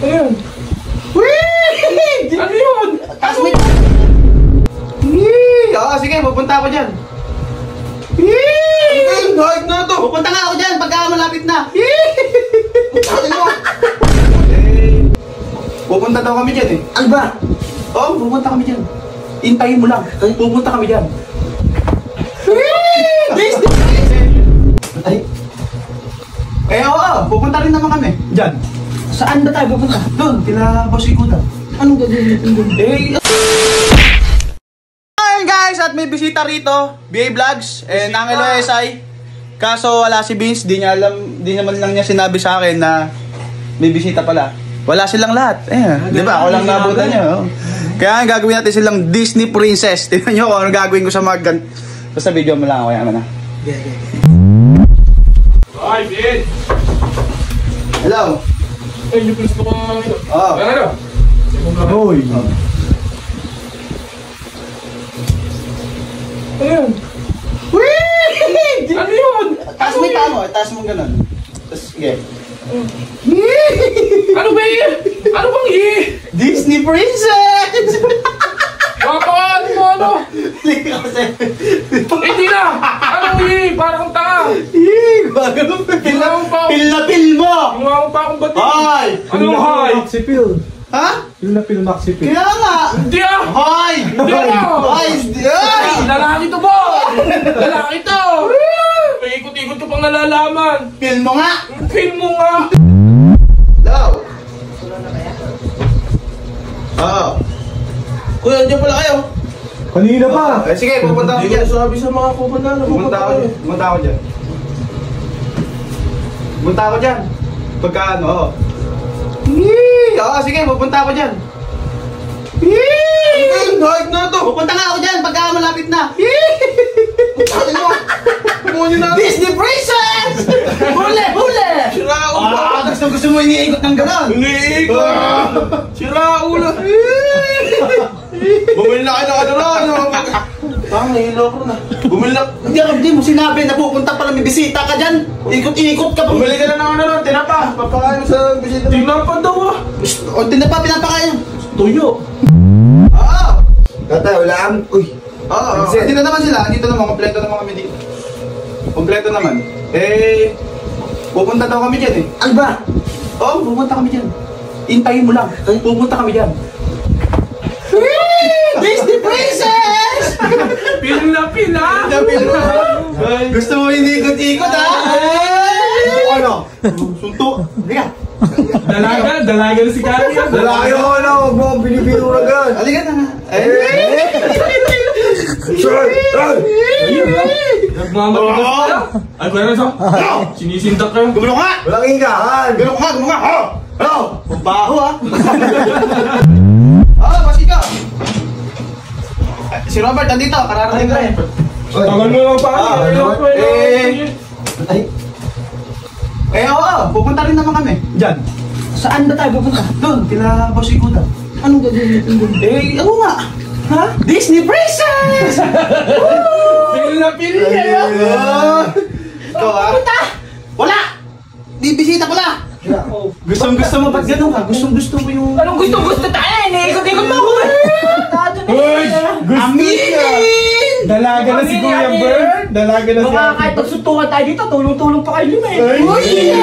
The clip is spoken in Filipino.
Ayun. Wee! Ano yun? Classmate! Oo, sige, pupunta ako dyan. Hike na to! Pupunta nga ako dyan pagka malapit na. Pupunta daw kami dyan eh. Ano ba? Oo, pupunta kami dyan. Hintayin mo lang. Pupunta kami dyan. Ay, Eh oo, pupunta rin naman kami. Dyan. saan ba tayo pupunta? Doon, kila Boss Ikutan. Anong gagawin natin doon? Ayun guys, at may bisita rito, BA Vlogs and Angelo SI. Kaso wala si Vince, di naman lang niya sinabi sa akin na may bisita pala. Wala silang lahat. Di ba? Ako lang nabutan niya. Oh. Kaya ang gagawin natin silang Disney Princess. Tingnan niyo kung ano gagawin ko sa mga basta video mo lang ako, yaman na. Ay, Vince! Hello. Ay, yung gusto ko ito. Oo. Ano? Hoy! Ayun. Wee! Ano yun? Taas mo yung paa mo, taas mo ganun. Tapos, sige. Ano ba yun? Ano bang Disney Princess! Kakaan mo ano? Hindi kasi. Hindi na! Anong parang tanga! Gagano pa. Ginawa pa ako. Pil na pil mo! Ginawa pa akong batin! Hoy! Anong hi? Si Phil. Ha? Yung napilmak si Phil. Kaya nga! Hindi ah! Hoy! Hindi ah! Hoy! Hoy! Lalaki to ba? Lalaki to! May ikot-ikot ko pang nalalaman! Pil mo nga! Film mo nga! Hello! Oo. Kuya, dyan pala kayo. Kanina pa! Eh, sige, pupunta ako Hindi dyan. ko sabi sa mga kumanda na Pumunta ako dyan. Pumunta ako dyan. Pupunta ako dyan. Pagka ano, oo. Oo, sige, pupunta ako dyan. Hike na to! Pupunta nga ako dyan pagka malapit na. Kunin na! Disney Princess! Huli! Huli! Sira Gusto mo iniikot ng gano'n? Iniikot! Sira ulo! Bumili na kayo ng ano na! Nahilo ko na. Bumili na... Hindi mo sinabi na pupunta pala may bisita ka dyan. Ikot-ikot ka pa. Bumili ka na ng ano na, tinapa! Papakain mo sa bisita. Tingnan pa daw ah! O, tinapa, pinapakain. Tuyo! Oo! Tatay, wala kang... Uy! Oo, dito naman sila. Dito naman, kompleto naman kami dito. Kompleto naman. Eh, pupunta daw kami dyan eh. Ano ba? Oo, pupunta kami dyan. Hintayin mo lang. Pupunta kami dyan. Disney Princess! Pil na pil ah! Gusto mo hindi ikot-ikot ha? Ano? Sunto. Halika. Dalaga na si Kari ah! Lalaki ako na, huwag mo akong binibiro na gan. Halika na nga. Sure! Ayun ah! Nagmamatigas ka na! Ay, kuya Renzo! Sinisindak ka! Gumulong ka! Walang ingahan! Gumulong ka! Gumulong ka! Hello! Mabaho ha? Basi ka! Si Robert, nandito. Kararating ka rin. Tagal mo lang pa! Oo, pupunta rin naman kami. Diyan. Saan ba tayo pupunta? Doon, kila Boss Ikutan. Anong gagawin natin doon? Ako nga. Ha? Disney Princess! Pil na pil niya! Ikaw ha? Pupunta! Wala! Di bisita pala! Gusto mo ba't ganun ka? Gusto mo yung... Anong gusto tayo? Iniikot-ikot mo ako eh! Uy! Aminin! Dalaga na si Kuya Bird! Dalaga na si Baka kahit magsuntukan tayo dito, tulong-tulong pa kayo yun eh. Uy!